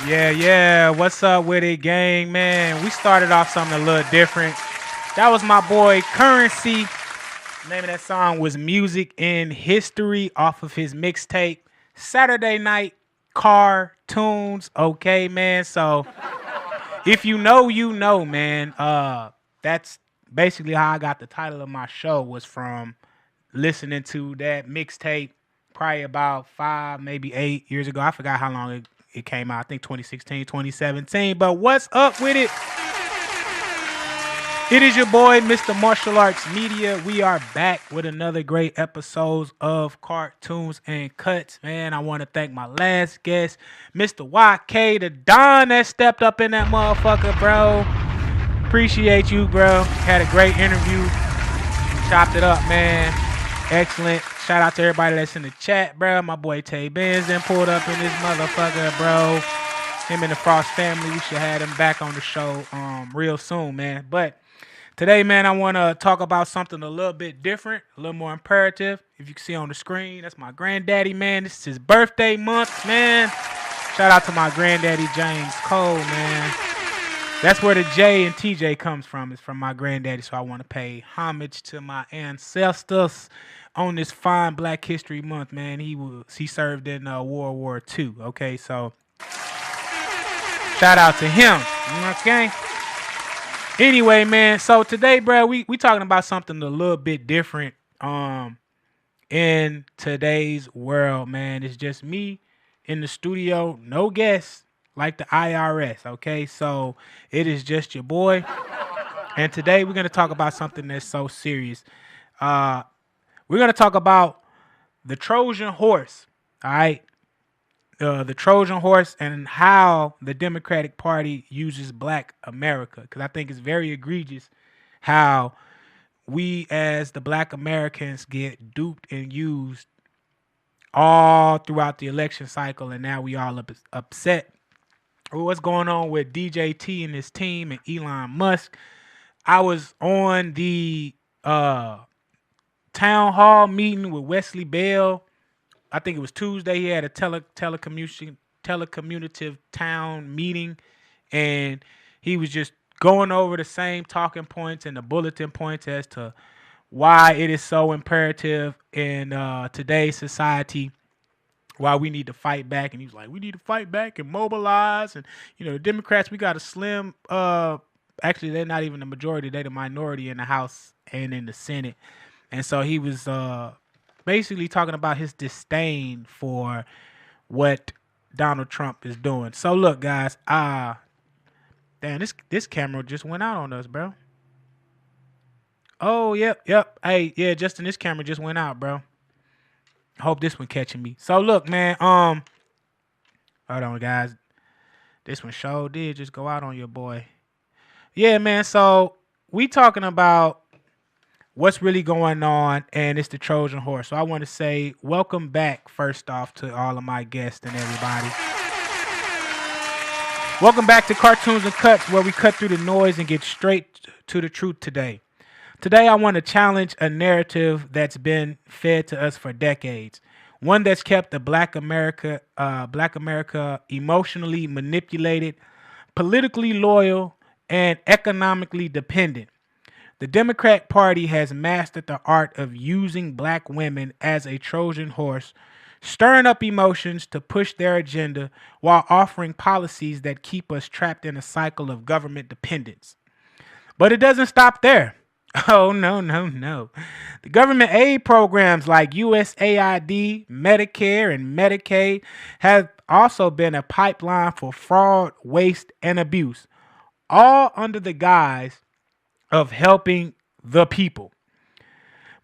Yeah. What's up with it, gang, man? We started off something a little different. That was my boy Currency. The name of that song was Music in History off of his mixtape Saturday Night Cartoons. Okay, man. So if you know, you know, man. That's basically how I got the title of my show was from listening to that mixtape probably about 5, maybe 8 years ago. I forgot how long it came out. I think 2016, 2017. But what's up with it? It is your boy, Mr. Martial Arts Media. We are back with another great episodes of Cartoons and Cuts. Man, I want to thank my last guest, Mr. YK, the Don that stepped up in that motherfucker, bro. Appreciate you, bro. Had a great interview. Chopped it up, man. Excellent. Shout out to everybody that's in the chat, bro. My boy Tay Benz then pulled up in this motherfucker, bro. Him and the Frost family. We should have him back on the show real soon, man. But today, man, I want to talk about something a little bit different, a little more imperative. If you can see on the screen, that's my granddaddy, man. This is his birthday month, man. Shout out to my granddaddy, James Cole, man. That's where the J and TJ comes from. It's from my granddaddy, so I want to pay homage to my ancestors on this fine Black History Month, man. He served in World War II. Okay, so shout out to him. Okay. Anyway, man. So today, bro, we talking about something a little bit different. In today's world, man, it's just me in the studio, no guests like the IRS. Okay, so it is just your boy, and today we're gonna talk about something that's so serious. We're gonna talk about the Trojan horse. All right, the Trojan horse and how the Democratic Party uses Black America. Because I think it's very egregious how we as the Black Americans get duped and used all throughout the election cycle, and now we all upset with what's going on with DJT and his team and Elon Musk. I was on the town hall meeting with Wesley Bell. I think it was Tuesday. He had a telecommunicative town meeting, and he was just going over the same talking points and the bulletin points as to why it is so imperative in today's society, why we need to fight back. And he was like, we need to fight back and mobilize. And, the Democrats, we got a slim, actually, they're not even the majority. They're the minority in the House and in the Senate. And so he was basically talking about his disdain for what Donald Trump is doing. So look, guys, damn, this camera just went out on us, bro. Oh, yep. Hey, yeah, Justin, this camera just went out, bro. Hope this one catching me. So look, man, hold on, guys. This one sure did just go out on your boy. Yeah, man, so we talking about what's really going on, and it's the Trojan horse. So I want to say welcome back, first off, to all of my guests and everybody. Welcome back to Cartoons and Cuts, where we cut through the noise and get straight to the truth today. Today, I want to challenge a narrative that's been fed to us for decades. One that's kept the Black America emotionally manipulated, politically loyal, and economically dependent. The Democrat Party has mastered the art of using Black women as a Trojan horse, stirring up emotions to push their agenda while offering policies that keep us trapped in a cycle of government dependence. But it doesn't stop there. Oh, no. The government aid programs like USAID, Medicare, and Medicaid have also been a pipeline for fraud, waste, and abuse, all under the guise of helping the people.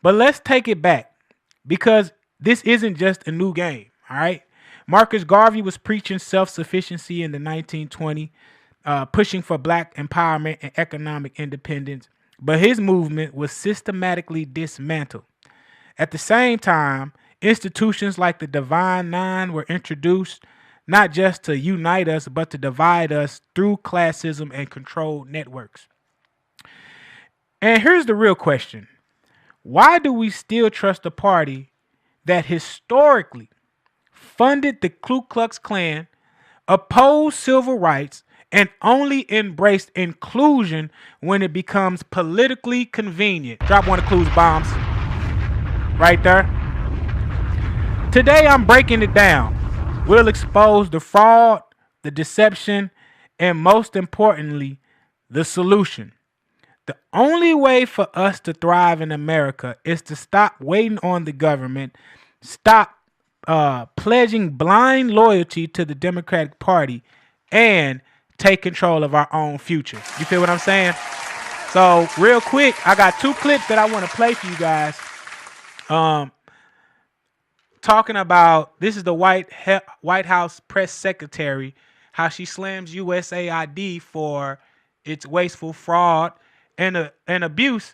But let's take it back, because this isn't just a new game, all right? Marcus Garvey was preaching self-sufficiency in the 1920s, pushing for Black empowerment and economic independence. But his movement was systematically dismantled. At the same time, institutions like the Divine Nine were introduced not just to unite us, but to divide us through classism and controlled networks. And here's the real question. Why do we still trust a party that historically funded the Ku Klux Klan, oppose civil rights, and only embrace inclusion when it becomes politically convenient. Drop one of Clues bombs right there. Today I'm breaking it down. We'll expose the fraud, the deception, and most importantly, the solution. The only way for us to thrive in America is to stop waiting on the government, stop pledging blind loyalty to the Democratic Party, and take control of our own future. You feel what I'm saying? So real quick, I got two clips that I want to play for you guys. Talking about, this is the White House press secretary, how she slams USAID for its wasteful fraud and abuse,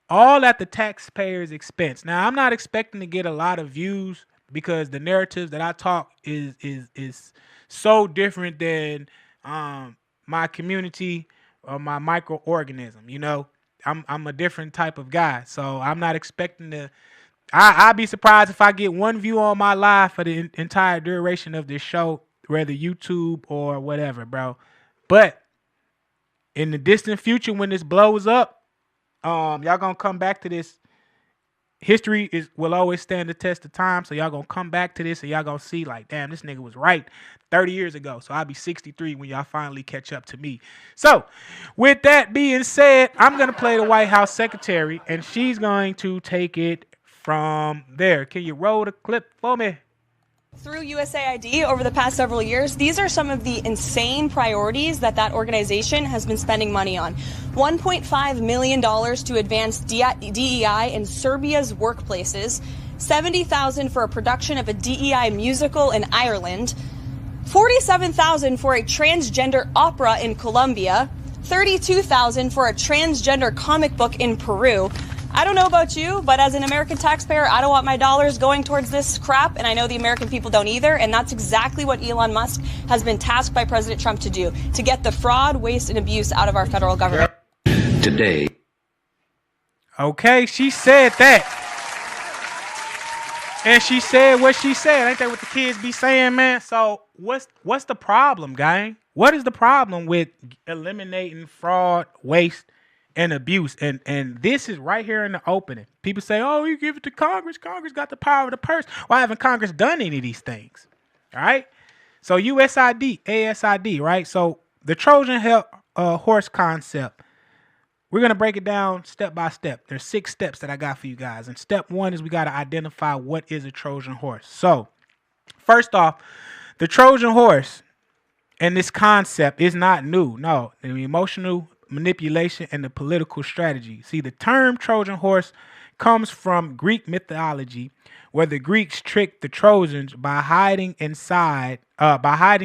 all at the taxpayers' expense. Now, I'm not expecting to get a lot of views because the narratives that I talk is so different than my community or my microorganism. You know, I'm a different type of guy, so I'm not expecting to. I'd be surprised if I get one view on my live for the entire duration of this show, whether YouTube or whatever, bro. But in the distant future, when this blows up, y'all gonna come back to this. History will always stand the test of time, so y'all gonna come back to this and y'all gonna see like, damn, this nigga was right 30 years ago. So I'll be 63 when y'all finally catch up to me. So with that being said, I'm gonna play the White House secretary, and she's going to take it from there. Can you roll the clip for me? Through USAID over the past several years, these are some of the insane priorities that organization has been spending money on. $1.5 million to advance DEI in Serbia's workplaces, $70,000 for a production of a DEI musical in Ireland, $47,000 for a transgender opera in Colombia, $32,000 for a transgender comic book in Peru. I don't know about you, but as an American taxpayer, I don't want my dollars going towards this crap, and I know the American people don't either, and that's exactly what Elon Musk has been tasked by President Trump to do, to get the fraud, waste, and abuse out of our federal government. Today. Okay, she said that. And she said what she said. Ain't that what the kids be saying, man? So what's the problem, gang? What is the problem with eliminating fraud, waste, and abuse? And this is right here in the opening. People say, oh, you give it to Congress. Congress got the power of the purse. Why haven't Congress done any of these things? All right. So USID, ASID, right? So the Trojan horse concept, we're going to break it down step by step. There's 6 steps that I got for you guys. And step 1 is we got to identify what is a Trojan horse. So first off, the Trojan horse and this concept is not new. No, the emotional manipulation and the political strategy. See, the term Trojan horse comes from Greek mythology, where the Greeks tricked the Trojans by hiding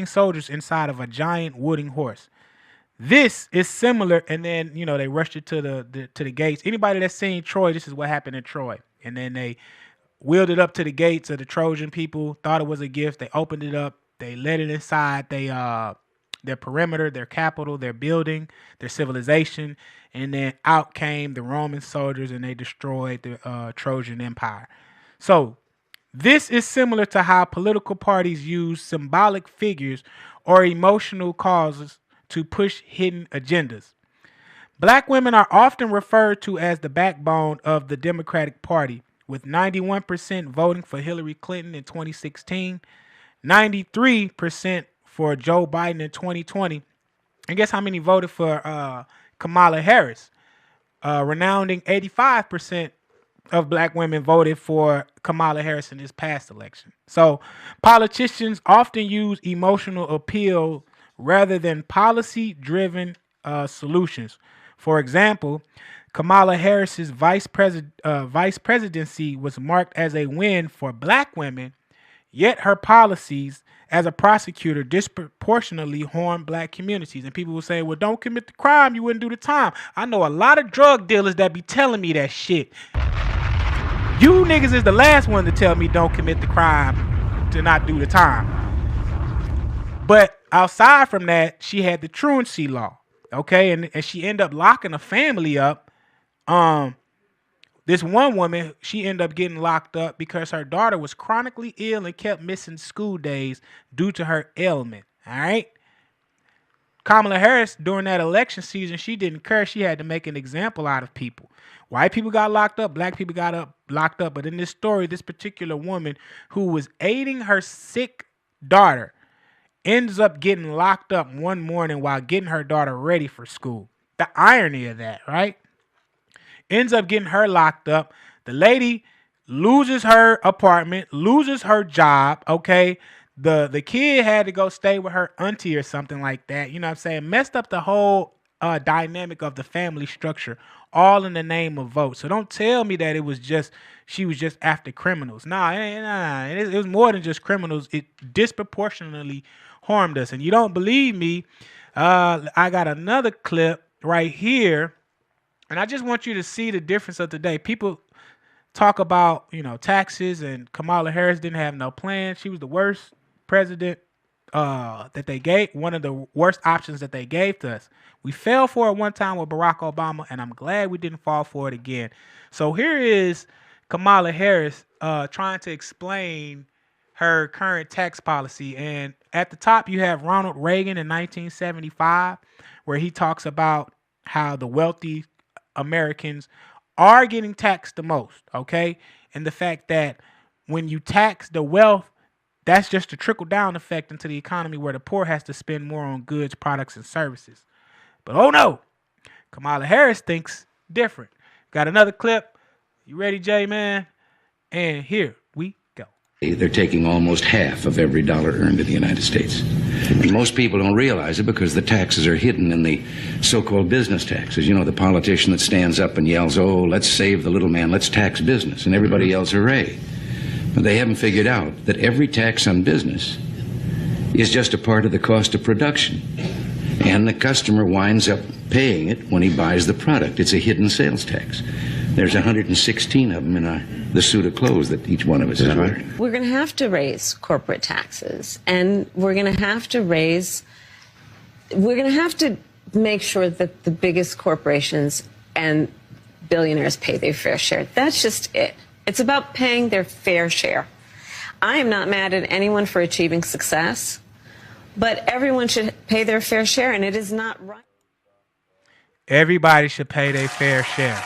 soldiers inside of a giant wooden horse. This is similar, and then they rushed it to the gates. Anybody that's seen Troy, this is what happened in Troy, and then they wheeled it up to the gates of the Trojan people. Thought it was a gift. They opened it up. They let it inside. Their perimeter, their capital, their building, their civilization, and then out came the Roman soldiers and they destroyed the Trojan Empire. So this is similar to how political parties use symbolic figures or emotional causes to push hidden agendas. Black women are often referred to as the backbone of the Democratic Party, with 91% voting for Hillary Clinton in 2016, 93% for Joe Biden in 2020. And guess how many voted for Kamala Harris? Renowned 85% of black women voted for Kamala Harris in this past election. So politicians often use emotional appeal rather than policy-driven solutions. For example, Kamala Harris's vice presidency was marked as a win for black women, yet her policies as a prosecutor disproportionately harm black communities. And people will say, well, don't commit the crime, you wouldn't do the time. I know a lot of drug dealers that be telling me that shit. You niggas is the last one to tell me don't commit the crime to not do the time. But outside from that, she had the truancy law. Okay, and she ended up locking a family up. This one woman, she ended up getting locked up because her daughter was chronically ill and kept missing school days due to her ailment. All right. Kamala Harris, during that election season, she didn't care. She had to make an example out of people. White people got locked up. Black people got locked up. But in this story, this particular woman who was aiding her sick daughter ends up getting locked up one morning while getting her daughter ready for school. The irony of that, right? Ends up getting her locked up. The lady loses her apartment, loses her job, okay? The kid had to go stay with her auntie or something like that. You know what I'm saying? Messed up the whole dynamic of the family structure, all in the name of vote. So don't tell me that she was just after criminals. Nah. It was more than just criminals. It disproportionately harmed us. And you don't believe me? I got another clip right here, and I just want you to see the difference of today. People talk about, taxes, and Kamala Harris didn't have no plan. She was the worst president that they gave, one of the worst options that they gave to us. We fell for it one time with Barack Obama, and I'm glad we didn't fall for it again. So here is Kamala Harris trying to explain her current tax policy. And at the top, you have Ronald Reagan in 1975, where he talks about how the wealthy Americans are getting taxed the most, okay? And the fact that when you tax the wealth, that's just a trickle-down effect into the economy where the poor has to spend more on goods, products, and services. But oh no, Kamala Harris thinks different. Got another clip. You ready, Jay, man? And here we go. They're taking almost half of every dollar earned in the United States. And most people don't realize it because the taxes are hidden in the so-called business taxes. You know, the politician that stands up and yells, oh, let's save the little man, let's tax business, and everybody yells, hooray. But they haven't figured out that every tax on business is just a part of the cost of production. And the customer winds up paying it when he buys the product. It's a hidden sales tax. There's 116 of them in the suit of clothes that each one of us is wearing. We're going to have to raise corporate taxes, and we're going to have to make sure that the biggest corporations and billionaires pay their fair share. That's just it. It's about paying their fair share. I am not mad at anyone for achieving success, but everyone should pay their fair share, and it is not right. Everybody should pay their fair share.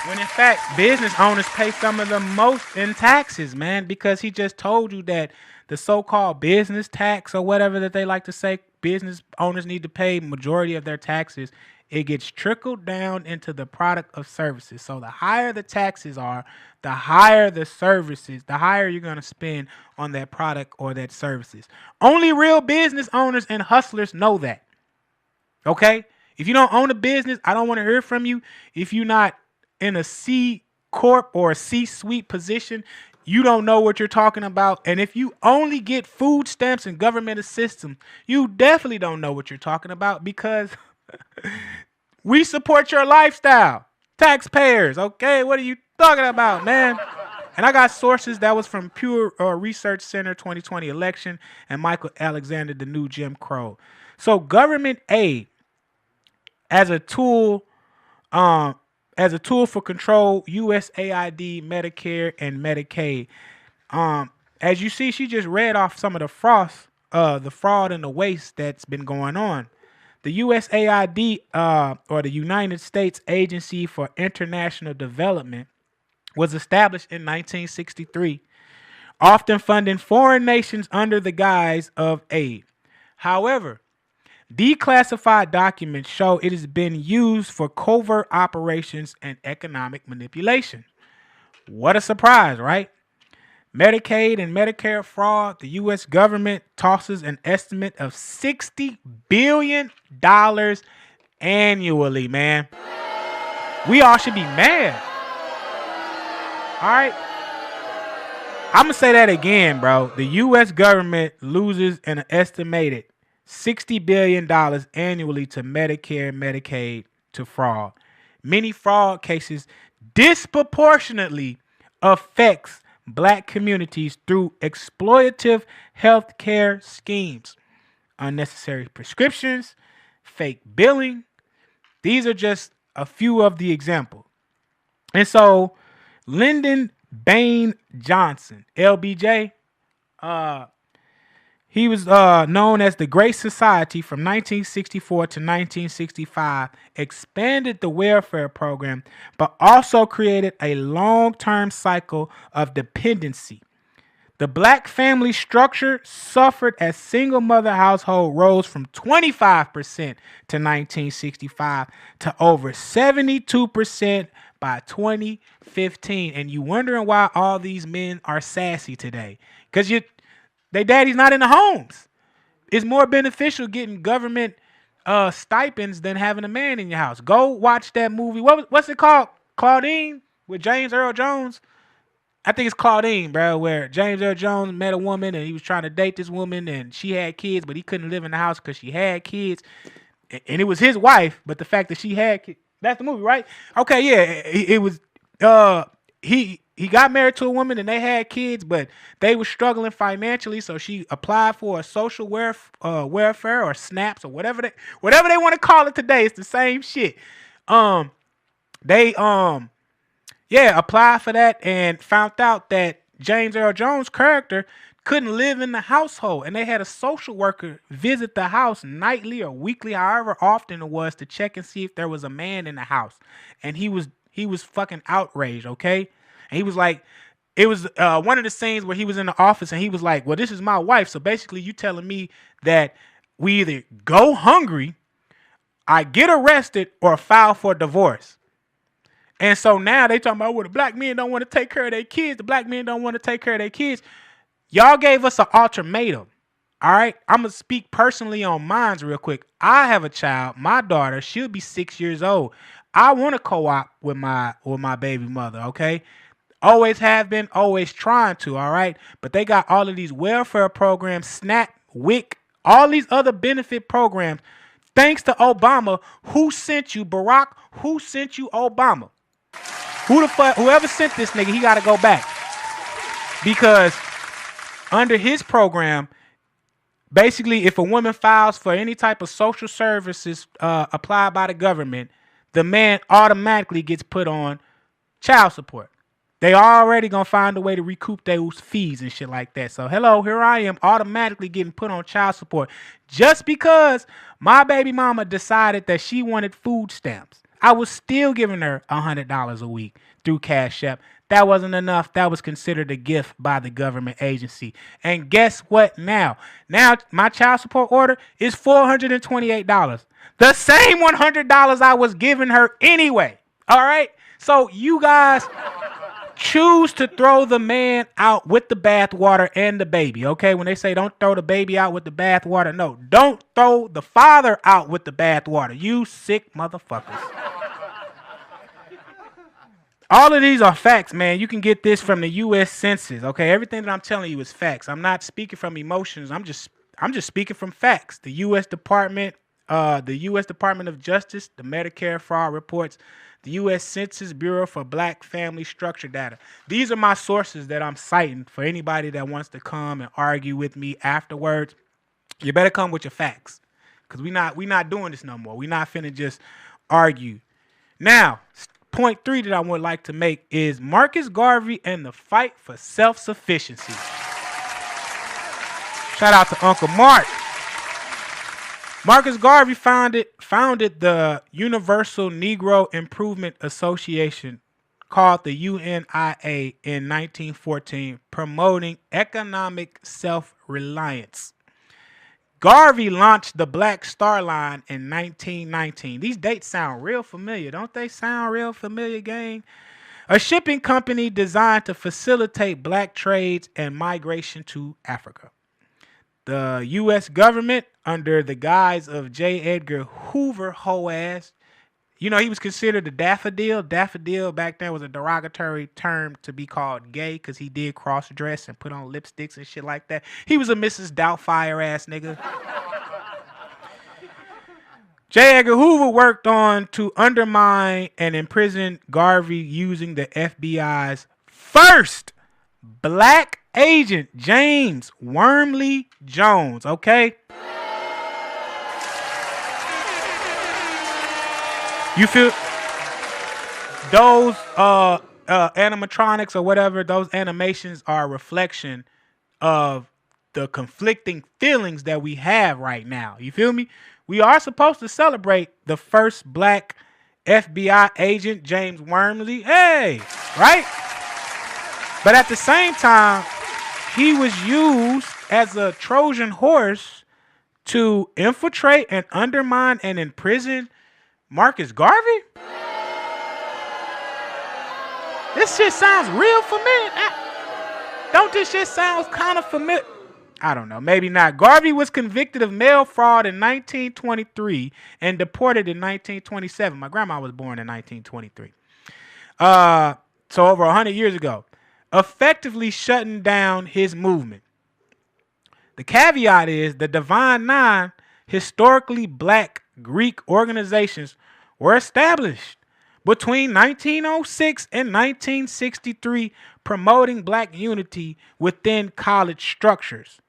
When in fact, business owners pay some of the most in taxes, man, because he just told you that the so-called business tax or whatever that they like to say, business owners need to pay majority of their taxes. It gets trickled down into the product of services. So the higher the taxes are, the higher the services, the higher you're going to spend on that product or that services. Only real business owners and hustlers know that. Okay? If you don't own a business, I don't want to hear from you. If you're not in a C corp or a C-suite position, you don't know what you're talking about. And if you only get food stamps and government assistance, you definitely don't know what you're talking about, because we support your lifestyle. Taxpayers, okay? What are you talking about, man? And I got sources that was from Pew Research Center 2020 election and Michael Alexander, the new Jim Crow. So government aid as a tool for control, USAID, Medicare, and Medicaid. As you see, she just read off some of the fraud and the waste that's been going on. The USAID, or the United States Agency for International Development, was established in 1963, often funding foreign nations under the guise of aid. However, declassified documents show it has been used for covert operations and economic manipulation. What a surprise, right? Medicaid and Medicare fraud, the U.S. government tosses an estimate of $60 billion annually, man. We all should be mad. All right? I'm going to say that again, bro. The U.S. government loses an estimated $60 billion annually to Medicare and Medicaid to fraud. Many fraud cases disproportionately affects Black communities through exploitative health care schemes, unnecessary prescriptions, fake billing. These are just a few of the examples. And so Lyndon Bain Johnson, LBJ, He was known as the Great Society from 1964 to 1965, expanded the welfare program, but also created a long-term cycle of dependency. The black family structure suffered as single mother household rose from 25% to 1965 to over 72% by 2015. And you wondering why all these men are sassy today? Because they daddy's not in the homes. It's more beneficial getting government stipends than having a man in your house. Go watch that movie. What's it called? Claudine with James Earl Jones. I think it's Claudine, bro, where James Earl Jones met a woman and he was trying to date this woman and she had kids, but he couldn't live in the house because she had kids. And it was his wife, but the fact that she had kids. That's the movie, right? Okay, yeah. It was he got married to a woman and they had kids, but they were struggling financially, so she applied for a social welfare or SNAPs or whatever they want to call it today. It's the same shit. They applied for that and found out that James Earl Jones' character couldn't live in the household, and they had a social worker visit the house nightly or weekly, however often it was, to check and see if there was a man in the house. And he was fucking outraged, okay? And he was like, it was one of the scenes where he was in the office and he was like, well, this is my wife. So basically you telling me that we either go hungry, I get arrested, or file for divorce. And so now they talking about, well, the black men don't want to take care of their kids. The black men don't want to take care of their kids. Y'all gave us an ultimatum. All right. I'm going to speak personally on mine real quick. I have a child, my daughter, she'll be 6 years old. I want to co-op with my baby mother. Okay. Always have been, always trying to. All right. But they got all of these welfare programs, SNAP, WIC, all these other benefit programs. Thanks to Obama. Who sent you, Barack? Who sent you, Obama? Who the fuck? Whoever sent this nigga, he got to go back. Because under his program, basically, if a woman files for any type of social services applied by the government, the man automatically gets put on child support. They already gonna find a way to recoup those fees and shit like that. So hello, here I am automatically getting put on child support just because my baby mama decided that she wanted food stamps. I was still giving her $100 a week through Cash App. That wasn't enough. That was considered a gift by the government agency. And guess what now? Now my child support order is $428. The same $100 I was giving her anyway. All right? So you guys choose to throw the man out with the bathwater and the baby, okay? When they say don't throw the baby out with the bathwater, no, don't throw the father out with the bathwater. You sick motherfuckers. All of these are facts, man. You can get this from the U.S. Census, okay? Everything that I'm telling you is facts. I'm not speaking from emotions. I'm just speaking from facts. The U.S. Department of Justice, the Medicare fraud reports, the U.S. Census Bureau for Black Family Structure Data. These are my sources that I'm citing for anybody that wants to come and argue with me afterwards. You better come with your facts, because we not doing this no more. We not finna just argue. Now, point 3 that I would like to make is Marcus Garvey and the fight for self-sufficiency. Shout out to Uncle Mark. Marcus Garvey founded the Universal Negro Improvement Association, called the UNIA, in 1914, promoting economic self-reliance. Garvey launched the Black Star Line in 1919. These dates sound real familiar. Don't they sound real familiar, gang? A shipping company designed to facilitate black trades and migration to Africa. The U.S. government, under the guise of J. Edgar Hoover, ho-ass, you know, he was considered a daffodil. Daffodil back then was a derogatory term to be called gay because he did cross-dress and put on lipsticks and shit like that. He was a Mrs. Doubtfire ass nigga. J. Edgar Hoover worked on to undermine and imprison Garvey using the FBI's first black agent, James Wormley Jones, okay? You feel those animatronics or whatever, those animations are a reflection of the conflicting feelings that we have right now. You feel me? We are supposed to celebrate the first black FBI agent, James Wormley. Hey, right? But at the same time, he was used as a Trojan horse to infiltrate and undermine and imprison Marcus Garvey. This shit sounds real familiar. Don't this shit sound kind of familiar? I don't know. Maybe not. Garvey was convicted of mail fraud in 1923 and deported in 1927. My grandma was born in 1923. So over 100 years ago, effectively shutting down his movement. The caveat is the Divine Nine, historically black Greek organizations, were established between 1906 and 1963, promoting black unity within college structures.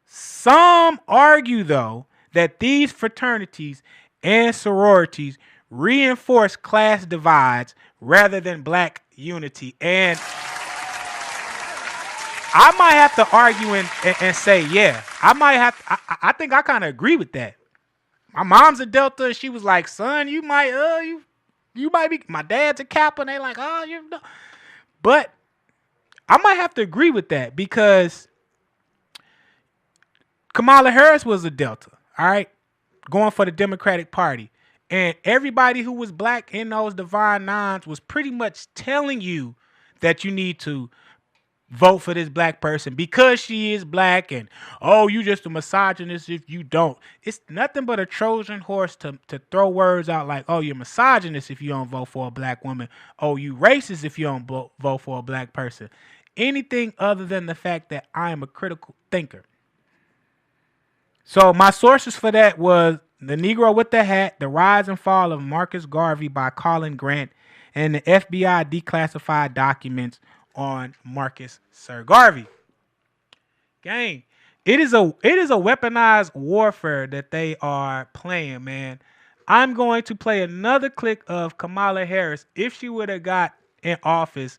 Some argue, though, that these fraternities and sororities reinforce class divides rather than black unity. And I might have to argue and say, yeah, I think I kind of agree with that. My mom's a Delta, and she was like, son, you might be, my dad's a Kappa, and they like, oh, you know. But I might have to agree with that because Kamala Harris was a Delta, all right, going for the Democratic Party. And everybody who was black in those Divine Nines was pretty much telling you that you need to vote for this black person because she is black, and oh, you just a misogynist if you don't. It's nothing but a Trojan horse to throw words out like, oh, you're misogynist if you don't vote for a black woman. Oh, you racist if you don't vote for a black person. Anything other than the fact that I am a critical thinker. So my sources for that was The Negro with the Hat, The Rise and Fall of Marcus Garvey by Colin Grant, and the FBI declassified documents on Marcus Sir Garvey. Gang, it is a weaponized warfare that they are playing, man. I'm going to play another clip of Kamala Harris. If she would have got in office,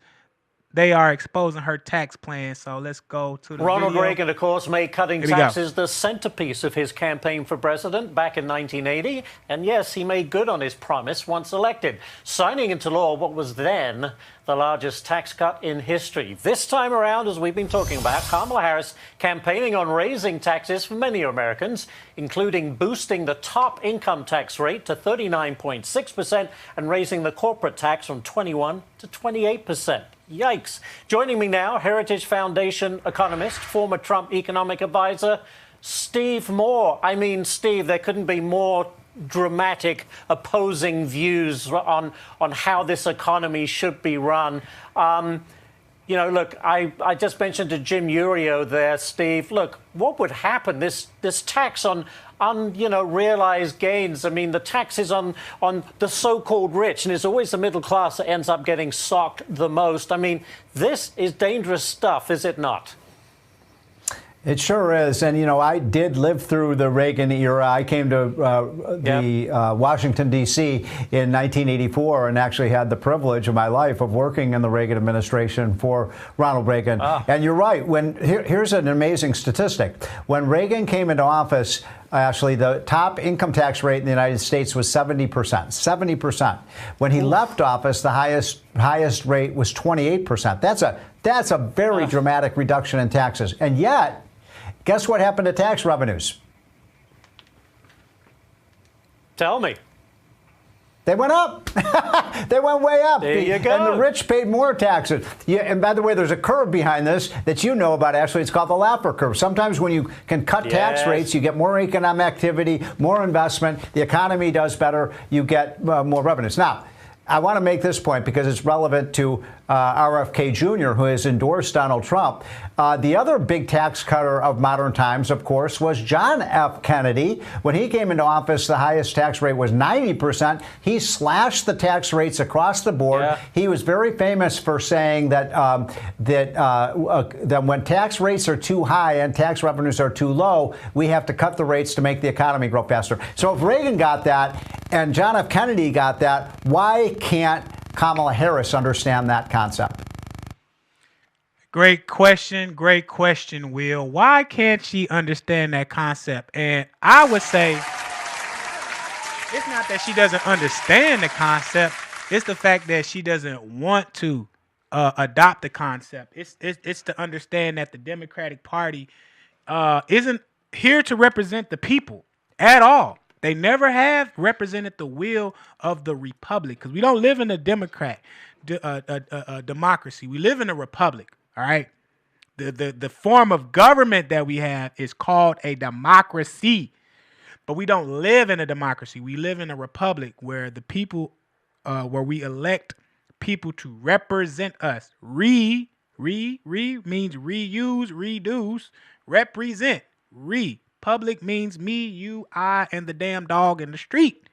they are exposing her tax plan. So let's go to the Ronald video. Reagan, of course, made cutting taxes the centerpiece of his campaign for president back in 1980. And yes, he made good on his promise once elected, signing into law what was then the largest tax cut in history. This time around, as we've been talking about, Kamala Harris campaigning on raising taxes for many Americans, including boosting the top income tax rate to 39.6% and raising the corporate tax from 21 to 28%. Yikes. Joining me now, Heritage Foundation economist, former Trump economic advisor, Steve Moore. I mean, Steve, there couldn't be more dramatic opposing views on how this economy should be run. You know, look, I just mentioned to Jim Urio there, Steve, look, what would happen? This tax on realized gains. I mean, the taxes on the so-called rich, and it's always the middle class that ends up getting socked the most. I mean, this is dangerous stuff, is it not? It sure is. And, you know, I did live through the Reagan era. I came to Washington, D.C. in 1984 and actually had the privilege of my life of working in the Reagan administration for Ronald Reagan. And you're right. Here's an amazing statistic. When Reagan came into office, actually, the top income tax rate in the United States was 70%. 70%. When he left office, the highest rate was 28%. That's a very dramatic reduction in taxes. And yet, guess what happened to tax revenues? Tell me. They went up. They went way up. There you go. And the rich paid more taxes. Yeah, and by the way, there's a curve behind this that you know about, Ashley. It's called the Laffer curve. Sometimes when you can cut tax rates, you get more economic activity, more investment. The economy does better. You get more revenues. Now, I want to make this point because it's relevant to RFK Jr., who has endorsed Donald Trump. The other big tax cutter of modern times, of course, was John F. Kennedy. When he came into office, the highest tax rate was 90%. He slashed the tax rates across the board. Yeah. He was very famous for saying that that when tax rates are too high and tax revenues are too low, we have to cut the rates to make the economy grow faster. So if Reagan got that and John F. Kennedy got that, why can't Kamala Harris understand that concept? Great question, Will. Why can't she understand that concept? And I would say it's not that she doesn't understand the concept. It's the fact that she doesn't want to adopt the concept. It's to understand that the Democratic Party isn't here to represent the people at all. They never have represented the will of the republic because we don't live in a democracy. We live in a republic. All right. The form of government that we have is called a democracy, but we don't live in a democracy. We live in a republic where the people, where we elect people to represent us. Means reuse, reduce, represent. Public means me, you, I, and the damn dog in the street.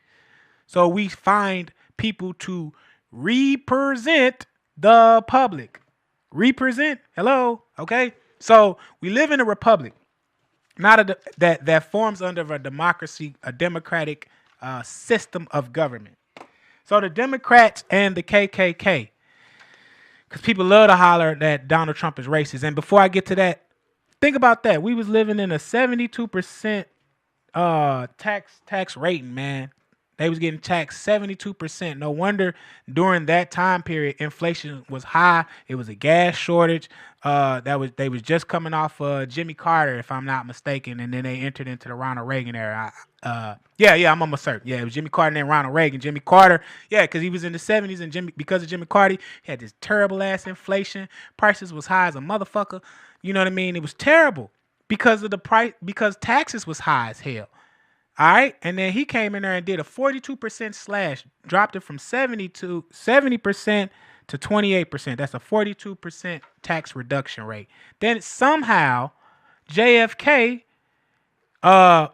So we find people to represent the public. Represent. Hello. Okay. So we live in a republic, not that forms under a democracy, a democratic system of government. So the Democrats and the KKK, because people love to holler that Donald Trump is racist. And before I get to that, think about that. We was living in a 72% tax rating, man. They was getting taxed 72%. No wonder during that time period, inflation was high. It was a gas shortage. They was just coming off Jimmy Carter, if I'm not mistaken, and then they entered into the Ronald Reagan era. I'm almost certain. Yeah, it was Jimmy Carter and then Ronald Reagan. Jimmy Carter, because he was in the 70s, and because of Jimmy Carter, he had this terrible ass inflation. Prices was high as a motherfucker. You know what I mean? It was terrible because of the price, because taxes was high as hell. All right. And then he came in there and did a 42% slash, dropped it from 70% to 28%. That's a 42% tax reduction rate. Then somehow JFK, once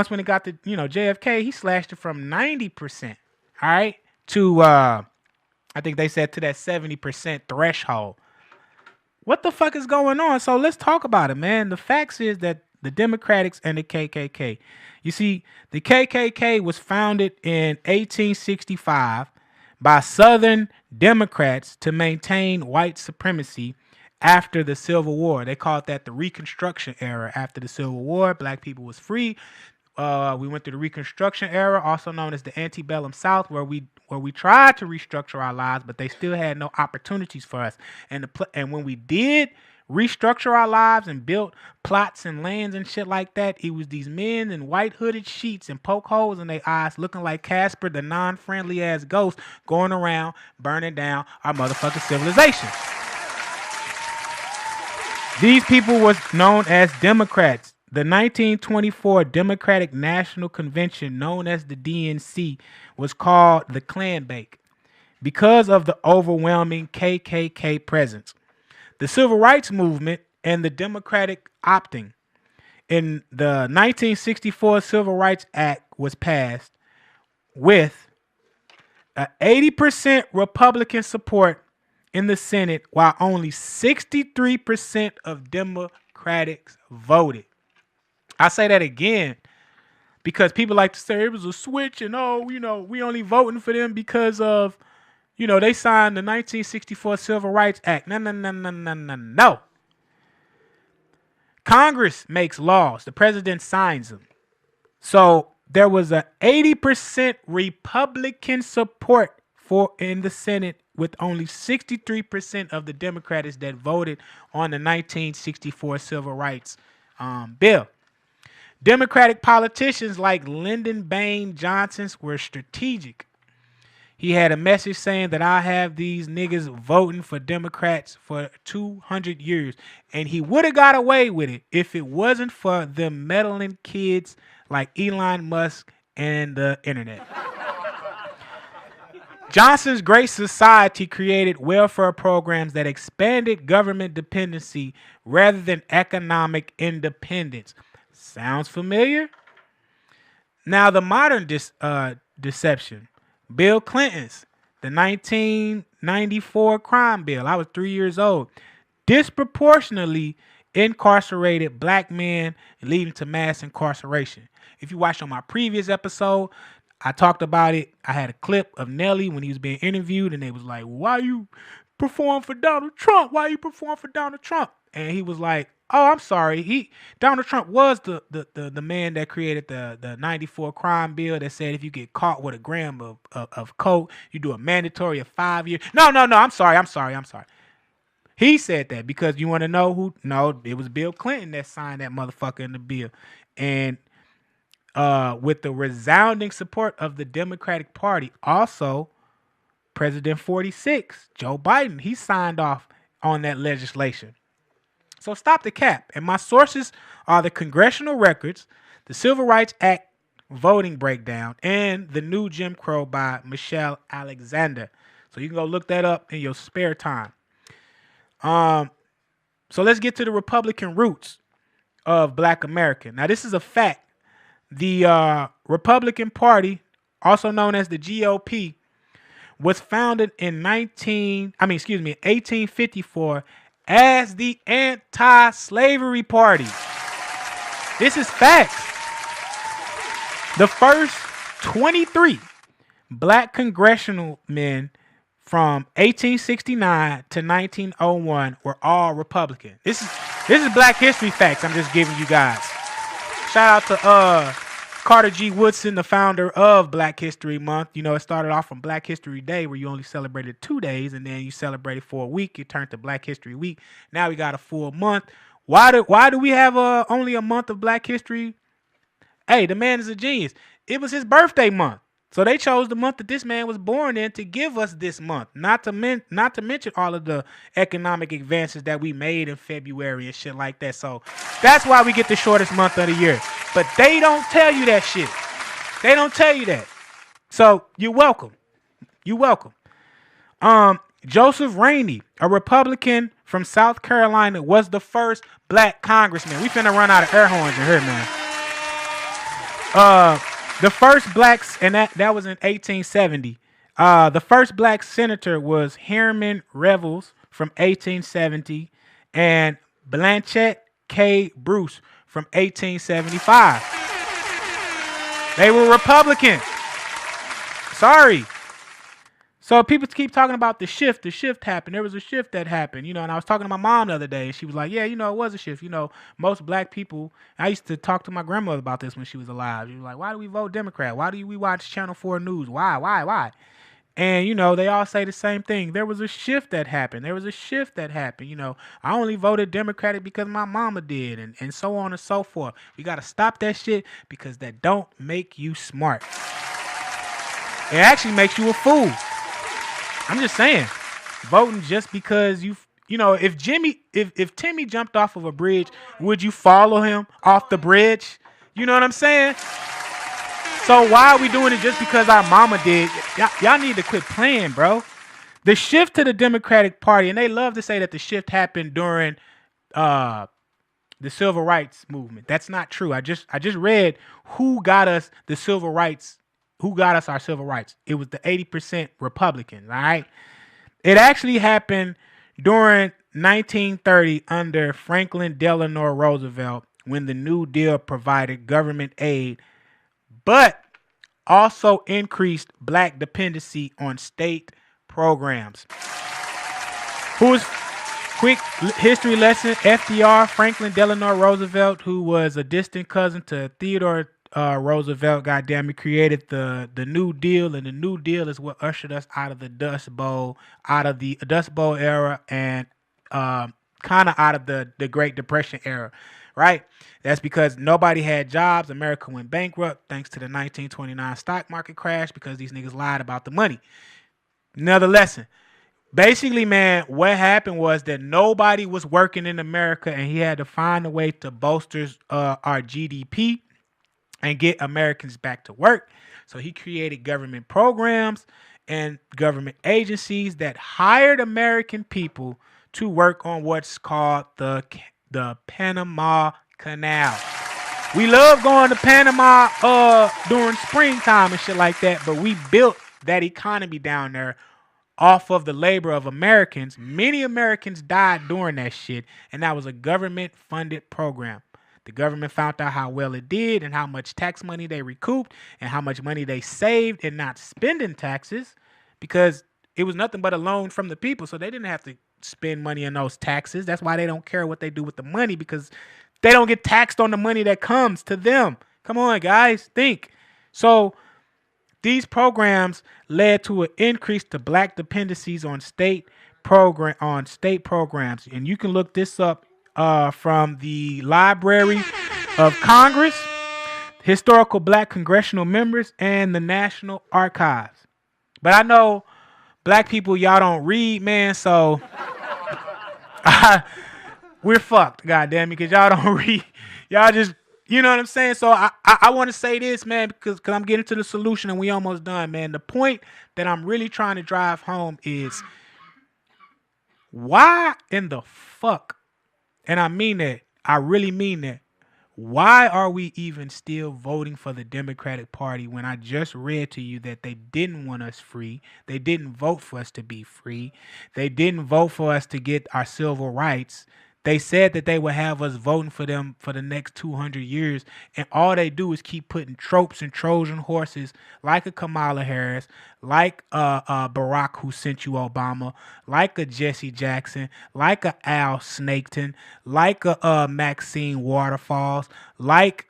when it got to, JFK, he slashed it from 90%. All right. To, I think they said to that 70% threshold. What the fuck is going on? So let's talk about it, man. The facts is that the Democrats and the KKK. You see, the KKK was founded in 1865 by Southern Democrats to maintain white supremacy after the Civil War. They called that the Reconstruction era. After the Civil War, black people was free. We went through the Reconstruction era, also known as the antebellum South, where we tried to restructure our lives, but they still had no opportunities for us. And when we did restructure our lives and built plots and lands and shit like that, it was these men in white hooded sheets and poke holes in their eyes looking like Casper, the non-friendly ass ghost, going around burning down our motherfucking civilization. These people was known as Democrats. The 1924 Democratic National Convention, known as the DNC, was called the Clan Bake because of the overwhelming KKK presence. The Civil Rights Movement and the Democratic opting. In the 1964 Civil Rights Act was passed with 80% Republican support in the Senate, while only 63% of Democrats voted. I say that again because people like to say it was a switch and we only voting for them because of they signed the 1964 Civil Rights Act. No. Congress makes laws. The president signs them. So there was a 80% Republican support in the Senate, with only 63% of the Democrats that voted on the 1964 Civil Rights bill. Democratic politicians like Lyndon Baines Johnson were strategic. He had a message saying that I have these niggas voting for Democrats for 200 years. And he would have got away with it if it wasn't for them meddling kids like Elon Musk and the internet. Johnson's Great Society created welfare programs that expanded government dependency rather than economic independence. Sounds familiar? Now, the modern deception. Bill Clinton's, the 1994 crime bill. I was 3 years old. Disproportionately incarcerated black men, leading to mass incarceration. If you watched on my previous episode, I talked about it. I had a clip of Nelly when he was being interviewed, and they was like, why you perform for Donald Trump. Why you perform for Donald Trump? And he was like, oh, I'm sorry. Donald Trump was the man that created the 94 crime bill that said if you get caught with a gram of coke, you do a mandatory of 5 years. No. I'm sorry. He said that because you want to know who? No, it was Bill Clinton that signed that motherfucker in the bill. And with the resounding support of the Democratic Party, also President 46, Joe Biden, he signed off on that legislation. So stop the cap. And my sources are the congressional records, the Civil Rights Act voting breakdown, and the New Jim Crow by Michelle Alexander. So you can go look that up in your spare time. So let's get to the Republican roots of Black America. Now, this is a fact. The Republican Party, also known as the GOP, was founded in 1854 as the anti-slavery party. This is facts. The first 23 Black congressional men from 1869 to 1901 were all Republican. This is Black history facts I'm just giving you guys. Shout out to Carter G. Woodson, the founder of Black History Month. You know, it started off from Black History Day, where you only celebrated 2 days, and then you celebrated for a week. It turned to Black History Week. Now we got a full month. Why do we have only a month of Black History? Hey, the man is a genius. It was his birthday month. So they chose the month that this man was born in to give us this month. Not to mention all of the economic advances that we made in February and shit like that. So that's why we get the shortest month of the year. But they don't tell you that shit. They don't tell you that. So you're welcome. You're welcome. Joseph Rainey, a Republican from South Carolina, was the first Black congressman. We finna run out of air horns in here, man. The first blacks, and that was in 1870. The first Black senator was Herman Revels from 1870 and Blanchette K. Bruce from 1875. They were Republican. Sorry. So people keep talking about the shift. The shift happened. There was a shift that happened, and I was talking to my mom the other day, and she was like, yeah, it was a shift. Most Black people, I used to talk to my grandmother about this when she was alive. She was like, why do we vote Democrat? Why do we watch Channel 4 News? Why? And, they all say the same thing. There was a shift that happened. I only voted Democratic because my mama did, and so on and so forth. We got to stop that shit because that don't make you smart. It actually makes you a fool. I'm just saying, voting just because if Timmy jumped off of a bridge, would you follow him off the bridge? You know what I'm saying? So why are we doing it just because our mama did? Y'all need to quit playing, bro. The shift to the Democratic Party, and they love to say that the shift happened during the civil rights movement. That's not true. I just read who got us the civil rights. Who got us our civil rights? It was the 80% Republicans, all right? It actually happened during 1930 under Franklin Delano Roosevelt when the New Deal provided government aid, but also increased Black dependency on state programs. Who's quick history lesson? FDR, Franklin Delano Roosevelt, who was a distant cousin to Theodore Roosevelt, created the New Deal, and the New Deal is what ushered us out of the Dust Bowl era, and kind of out of the Great Depression era, right? That's because nobody had jobs. America went bankrupt thanks to the 1929 stock market crash because these niggas lied about the money. Another lesson. Basically, man, what happened was that nobody was working in America, and he had to find a way to bolster our GDP and get Americans back to work. So he created government programs and government agencies that hired American people to work on what's called the Panama Canal. We love going to Panama during springtime and shit like that, but we built that economy down there off of the labor of Americans. Many Americans died during that shit, and that was a government-funded program. The government found out how well it did and how much tax money they recouped and how much money they saved in not spending taxes, because It was nothing but a loan from the people, so they didn't have to spend money on those taxes. That's why they don't care what they do with the money, because they don't get taxed on the money that comes to them. Come on, guys, think. So these programs led to an increase to black dependencies on state programs, and you can look this up from the Library of Congress, historical black congressional members, and the National Archives. But I know black people, y'all don't read, man, so we're fucked, goddamn, because y'all don't read. Y'all just, you know what I'm saying? So I want to say this, man, because I'm getting to the solution and we almost done, man. The point that I'm really trying to drive home is, why in the fuck, and I mean that, I really mean that, why are we even still voting for the Democratic Party when I just read to you that they didn't want us free? They didn't vote for us to be free. They didn't vote for us to get our civil rights. They said that they would have us voting for them for the next 200 years. And all they do is keep putting tropes and Trojan horses like a Kamala Harris, like Barack, who sent you Obama, like a Jesse Jackson, like a Al Snaketon, like a Maxine Waterfalls, like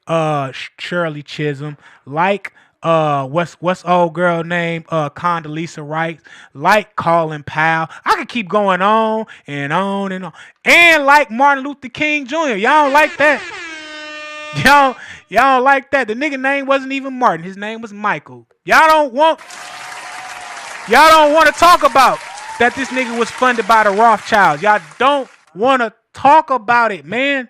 Shirley Chisholm, like what's old girl name, Condoleezza Rice, like Colin Powell. I could keep going on and on and on. And like Martin Luther King Jr. Y'all don't like that. Y'all don't like that. The nigga name wasn't even Martin. His name was Michael. Y'all don't want to talk about that this nigga was funded by the Rothschilds. Y'all don't want to talk about it, man.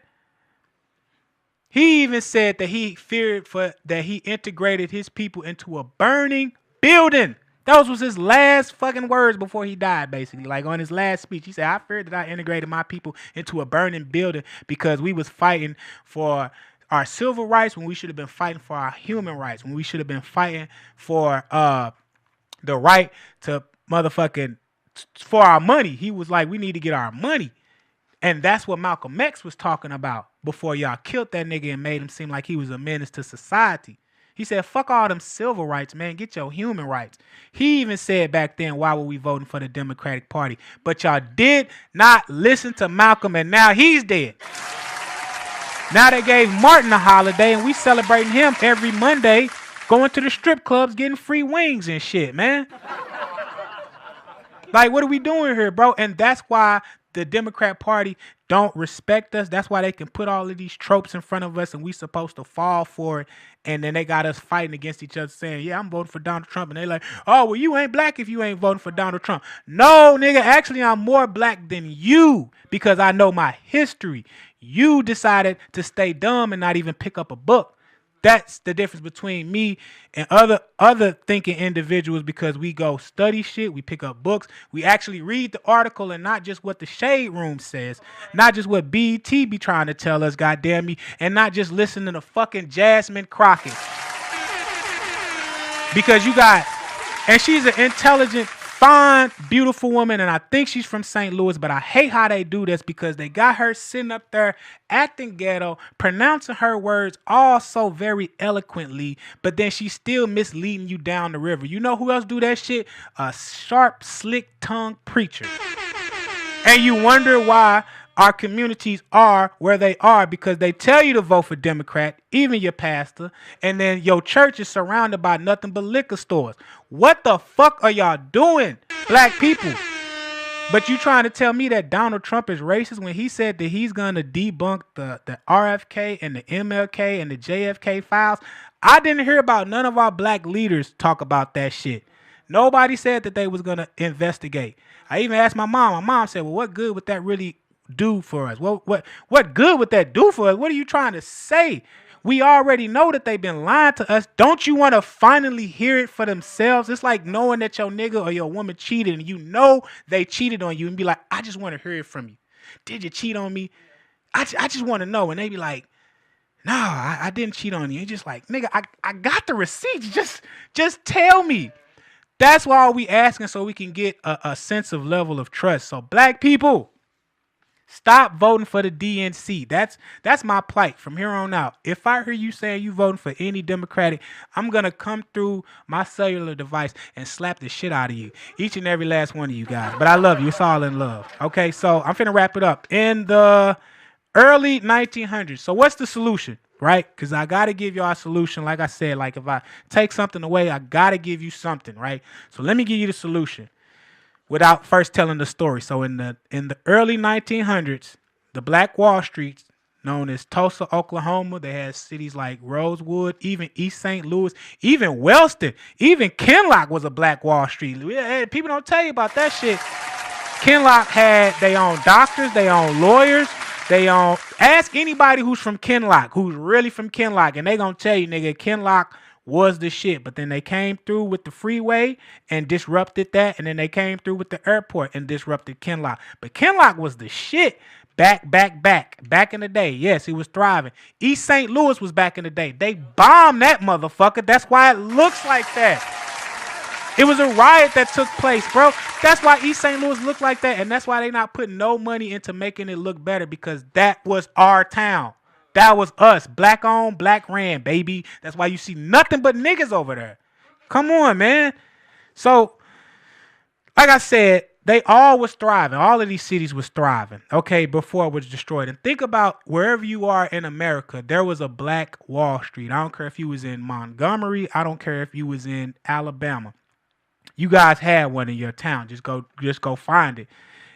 He even said that he feared that he integrated his people into a burning building. Those was his last fucking words before he died, basically. Like on his last speech, he said, I feared that I integrated my people into a burning building because we was fighting for our civil rights when we should have been fighting for our human rights, when we should have been fighting for the right to motherfucking, for our money. He was like, we need to get our money. And that's what Malcolm X was talking about before y'all killed that nigga and made him seem like he was a menace to society. He said, fuck all them civil rights, man. Get your human rights. He even said back then, why were we voting for the Democratic Party? But y'all did not listen to Malcolm, and now he's dead. Now they gave Martin a holiday, and we celebrating him every Monday, going to the strip clubs, getting free wings and shit, man. Like, what are we doing here, bro? And that's why the Democrat Party don't respect us. That's why they can put all of these tropes in front of us and we supposed to fall for it. And then they got us fighting against each other saying, yeah, I'm voting for Donald Trump. And they like, oh, well, you ain't black if you ain't voting for Donald Trump. No, nigga, actually, I'm more black than you because I know my history. You decided to stay dumb and not even pick up a book. That's the difference between me and other thinking individuals, because we go study shit, we pick up books, we actually read the article and not just what the shade room says, not just what BET be trying to tell us, goddamn me, and not just listening to fucking Jasmine Crockett. Because you got, and she's an intelligent, fine, beautiful woman, and I think she's from St. Louis, but I hate how they do this because they got her sitting up there acting ghetto, pronouncing her words all so very eloquently, but then she's still misleading you down the river. You know who else do that shit? A sharp, slick-tongued preacher. And you wonder why our communities are where they are, because they tell you to vote for Democrat, even your pastor, and then your church is surrounded by nothing but liquor stores. What the fuck are y'all doing, black people? But you trying to tell me that Donald Trump is racist when he said that he's going to debunk the RFK and the MLK and the JFK files? I didn't hear about none of our black leaders talk about that shit. Nobody said that they was going to investigate. I even asked my mom. My mom said, well, what good would that really do for us? What good would that do for us? What are you trying to say? We already know that they've been lying to us. Don't you want to finally hear it for themselves? It's like knowing that your nigga or your woman cheated and you know they cheated on you and be like, I just want to hear it from you. Did you cheat on me? I just want to know. And they be like, no, I didn't cheat on you. It's just like, nigga, I got the receipts. Just tell me. That's why we asking, so we can get a sense of level of trust. So black people, Stop voting for the DNC. That's my plight from here on out. If I hear you saying you voting for any Democratic, I'm gonna come through my cellular device and slap the shit out of you. Each and every last one of you guys. But I love you. It's all in love. Okay, so I'm finna wrap it up. In the early 1900s. So what's the solution? Right? Because I got to give y'all a solution. Like I said, like if I take something away, I got to give you something, right? So let me give you the solution without first telling the story. So in the early 1900s, the Black Wall Street, known as Tulsa, Oklahoma, they had cities like Rosewood, even East St. Louis, even Wellston, even Kinlock was a Black Wall Street. People don't tell you about that shit. Kinlock had their own doctors, their own lawyers. They ask anybody who's from Kinlock, who's really from Kinlock, and they gonna tell you, nigga, Kinlock was the shit. But then they came through with the freeway and disrupted that, and then they came through with the airport and disrupted Kinlock. But Kinlock was the shit back in the day. Yes, he was thriving. East St. Louis was back in the day. They bombed that motherfucker. That's why it looks like that. It was a riot that took place, bro. That's why East St. Louis looked like that, and that's why they not putting no money into making it look better, because that was our town. That was us. Black owned, black ran, baby. That's why you see nothing but niggas over there. Come on, man. So, like I said, they all was thriving. All of these cities was thriving, okay, before it was destroyed. And think about wherever you are in America, there was a Black Wall Street. I don't care if you was in Montgomery. I don't care if you was in Alabama. You guys had one in your town. Just go find it.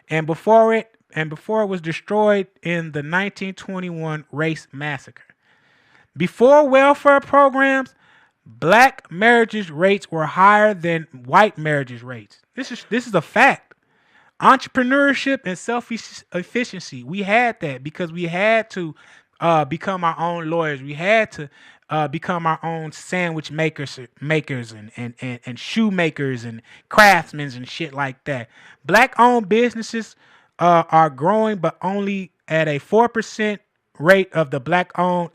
And before it was destroyed in the 1921 race massacre. Before welfare programs, black marriages rates were higher than white marriages rates. This is a fact. Entrepreneurship and self-sufficiency. We had that because we had to become our own lawyers. We had to become our own sandwich makers and shoemakers and craftsmen and shit like that. Black-owned businesses are growing, but only at a 4% rate of the Black-owned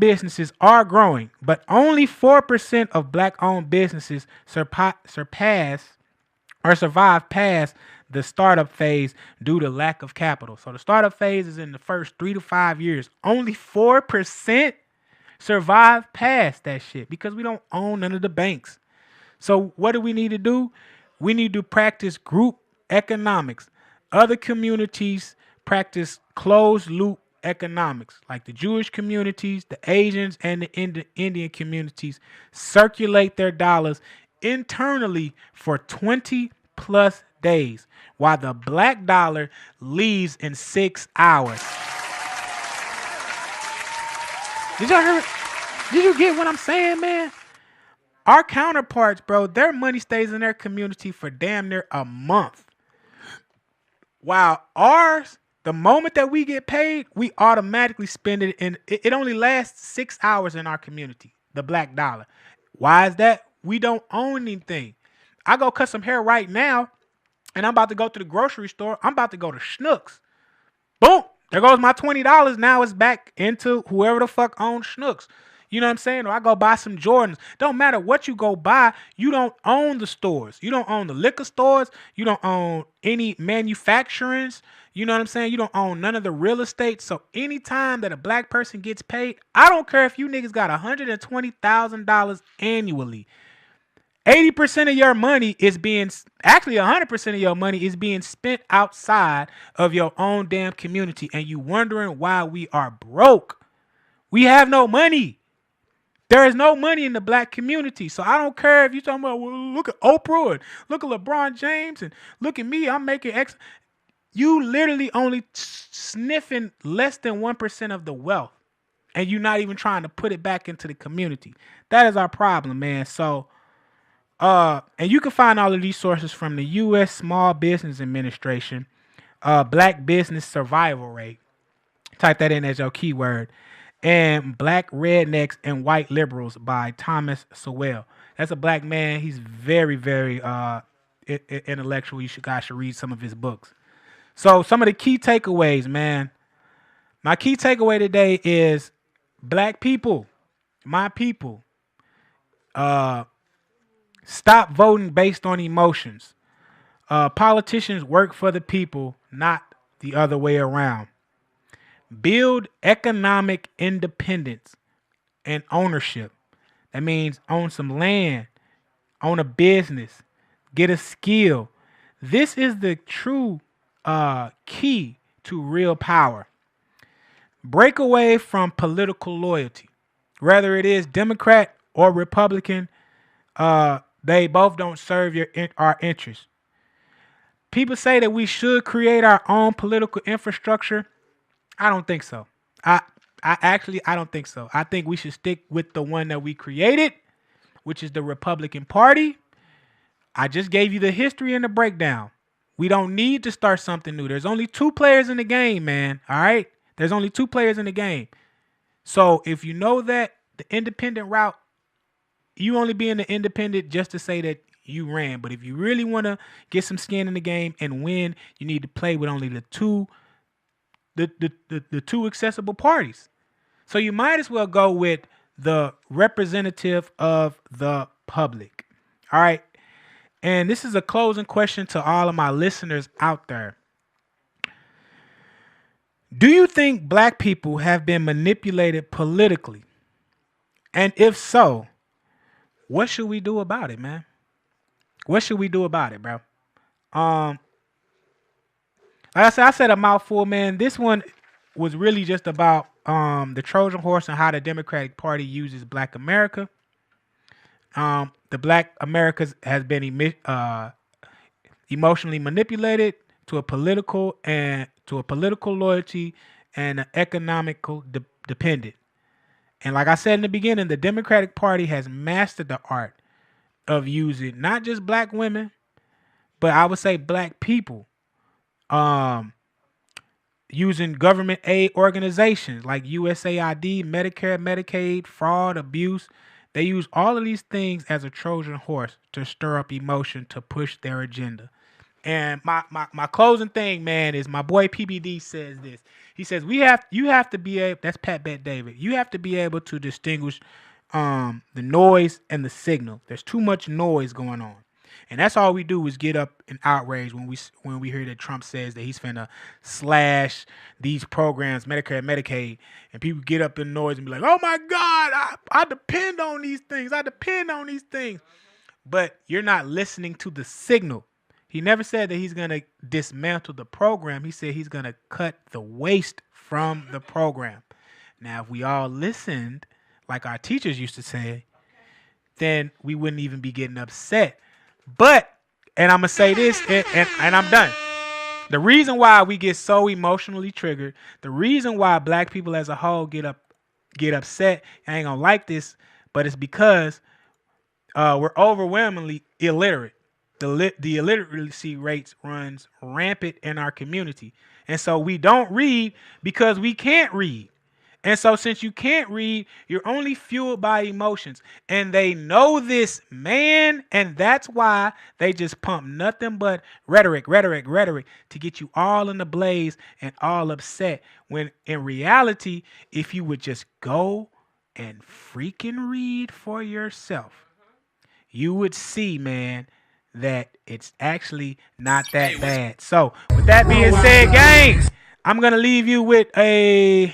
businesses are growing, but only 4% of black-owned businesses survive past the startup phase due to lack of capital. So the startup phase is in the first 3 to 5 years. Only 4% survive past that shit because we don't own none of the banks. So what do we need to do? We need to practice group economics. Other communities practice closed loop economics, like the Jewish communities, the Asians, and the Indian communities circulate their dollars internally for 20 plus days, while the black dollar leaves in 6 hours. Did y'all hear? Did you get what I'm saying, man? Our counterparts, bro, their money stays in their community for damn near a month. While ours, the moment that we get paid, we automatically spend it, and it only lasts 6 hours in our community, the black dollar. Why is that? We don't own anything. I go cut some hair right now, and I'm about to go to the grocery store. I'm about to go to Schnucks. Boom. There goes my $20. Now it's back into whoever the fuck owns Schnucks. You know what I'm saying? Or I go buy some Jordans. Don't matter what you go buy. You don't own the stores. You don't own the liquor stores. You don't own any manufacturings. You know what I'm saying? You don't own none of the real estate. So anytime that a black person gets paid, I don't care if you niggas got $120,000 annually. 80% of your money is being, actually 100% of your money is being spent outside of your own damn community. And you wondering why we are broke. We have no money. There is no money in the black community. So I don't care if you're talking about, well, look at Oprah and look at LeBron James and look at me, I'm making X. You literally only sniffing less than 1% of the wealth. And you're not even trying to put it back into the community. That is our problem, man. So, and you can find all of these sources from the U.S. Small Business Administration, Black Business Survival Rate. Type that in as your keyword. And Black Rednecks and White Liberals by Thomas Sowell. That's a black man. He's very, very intellectual. You guys should read some of his books. So some of the key takeaways, man. My key takeaway today is black people, my people, stop voting based on emotions. Politicians work for the people, not the other way around. Build economic independence and ownership. That means own some land, own a business, get a skill. This is the true key to real power. Break away from political loyalty. Whether it is Democrat or Republican, they both don't serve our interests. People say that we should create our own political infrastructure. I don't think so. I don't think so. I think we should stick with the one that we created, which is the Republican Party. I just gave you the history and the breakdown. We don't need to start something new. There's only 2 players in the game, man. All right? There's only 2 players in the game. So if you know that the independent route, you only being the independent just to say that you ran. But if you really want to get some skin in the game and win, you need to play with only the two accessible parties. So you might as well go with the representative of the public. All right. And this is a closing question to all of my listeners out there. Do you think black people have been manipulated politically? And if so, what should we do about it, man? What should we do about it, bro? Like I said a mouthful, man. This one was really just about the Trojan horse and how the Democratic Party uses Black America. The Black America has been emotionally manipulated to a political loyalty and an economical dependent. And like I said in the beginning, the Democratic Party has mastered the art of using not just black women, but I would say black people, using government aid organizations like USAID, Medicare, Medicaid, fraud, abuse. They use all of these things as a Trojan horse to stir up emotion to push their agenda. And my closing thing, man, is my boy PBD says this. He says you have to be able, that's Pat Bet David. You have to be able to distinguish the noise and the signal. There's too much noise going on. And that's all we do is get up in outrage when we hear that Trump says that he's finna slash these programs, Medicare and Medicaid, and people get up in noise and be like, oh my God, I depend on these things. I depend on these things. But you're not listening to the signal. He never said that he's going to dismantle the program. He said he's going to cut the waste from the program. Now, if we all listened like our teachers used to say, then we wouldn't even be getting upset. But, and I'm going to say this, and I'm done. The reason why we get so emotionally triggered, the reason why black people as a whole get upset, I ain't going to like this, but it's because we're overwhelmingly illiterate. The illiteracy rates runs rampant in our community. And so we don't read because we can't read. And so since you can't read, you're only fueled by emotions. And they know this, man. And that's why they just pump nothing but rhetoric to get you all in the blaze and all upset. When in reality, if you would just go and freaking read for yourself, you would see, man, that it's actually not that bad. So with that being said, gang, I'm going to leave you with a...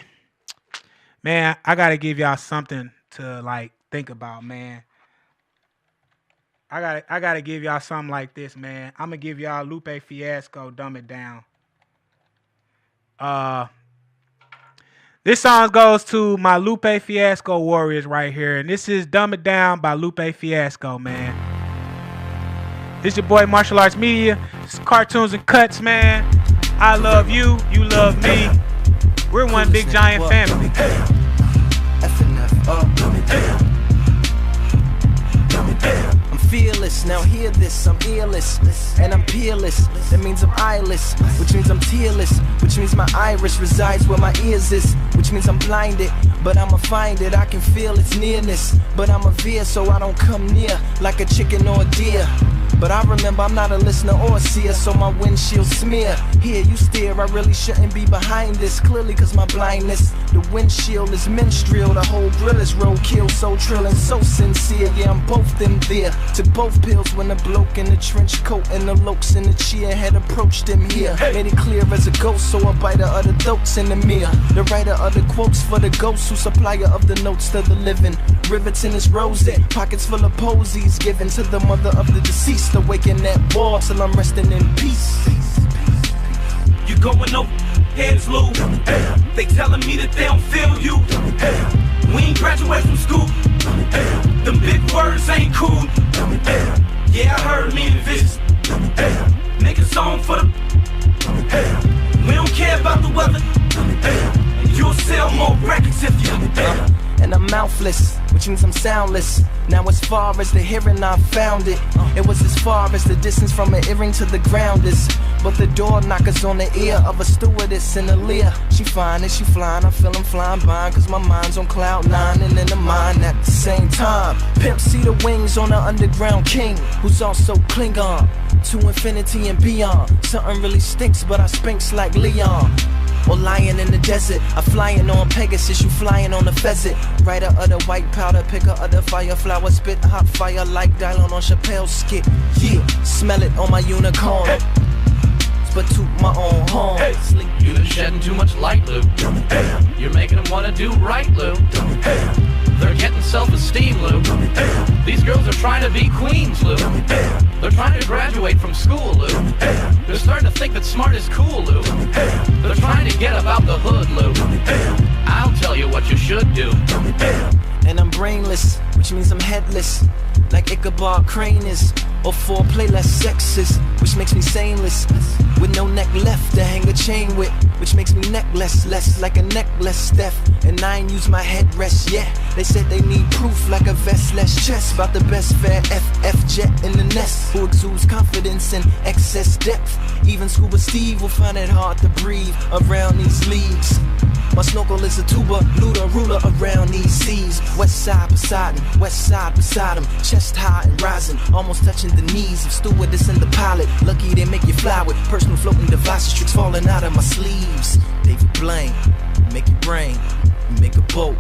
Man, I got to give y'all something to like think about, man. I got to give y'all something like this, man. I'm going to give y'all Lupe Fiasco, Dumb It Down. This song goes to my Lupe Fiasco warriors right here. And this is Dumb It Down by Lupe Fiasco, man. This your boy Martial Arts Media. This is Cartoons and Cuts, man. I love you. You love me. We're one big giant family. I'm fearless, now hear this, I'm earless, and I'm peerless, that means I'm eyeless, which means I'm tearless, which means my iris resides where my ears is, which means I'm blinded, but I'ma find it, I can feel its nearness, but I'm a veer so I don't come near, like a chicken or a deer. But I remember I'm not a listener or a seer, so my windshield smear. Here you steer, I really shouldn't be behind this. Clearly cause my blindness, the windshield is minstrel. The whole grill is roadkill, so trill and so sincere. Yeah, I'm both them there. Took both pills when the bloke in the trench coat and the lokes in the chair had approached him here. Made it clear as a ghost, so a biter of the throats in the mirror. The writer of the quotes for the ghost, who supplier of the notes to the living. Rivets in his rosy, pockets full of posies given to the mother of the deceased. Awaken that wall till I'm resting in peace. You going over heads, Lou. They telling me that they don't feel you. We ain't graduate from school. Them big words ain't cool. Yeah, I heard me and Vicious. Make a song for the. We don't care about the weather. You'll sell more records if you. And I'm mouthless, which means I'm soundless. Now as far as the hearing, I found it. It was as far as the distance from an earring to the ground is. But the door knockers on the ear of a stewardess in a leer. She fine and she flying, I feel I'm flying by, cause my mind's on cloud nine and in the mind at the same time. Pimp see the wings on the underground king, who's also Klingon, to infinity and beyond. Something really stinks, but I spinks like Leon. Or lying in the desert, I flying on Pegasus, you flying on the pheasant. Writer of the white powder, picker of the fire flower, spit hot fire like Dylan on Chappelle's skit. Yeah, smell it on my unicorn, but toot my own horn. You've been shedding too much light, Lou. You're making them want to do right, Lou. They're getting self-esteem, Lou. These girls are trying to be queens, Lou. They're trying to graduate from school, Lou. They're starting to think that smart is cool, Lou. They're trying to get about the hood, Lou. I'll tell you what you should do. And I'm brainless, which means I'm headless, like Ichabod Crane is. Or foreplay less sexist, which makes me saneless, with no neck left to hang a chain with, which makes me necklace less like a necklace Steph. And I ain't use my headrest yet. They said they need proof like a vest less chest. About the best fare FF jet in the nest, who exudes confidence and excess depth. Even Scuba Steve will find it hard to breathe around these leaves. My snorkel is a tuba, looter, ruler around these seas. West side beside him, chest high and rising, almost touching the knees of stewardess and the pilot. Lucky they make you fly with personal floating devices, tricks falling out of my sleeves. David Blaine, make your brain, make a boat,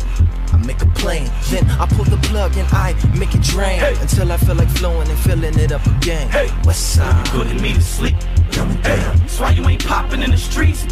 I make a plane. Then I pull the plug and I make it drain, until I feel like flowing and filling it up again. West side, putting me to sleep. That's why you ain't popping in the streets.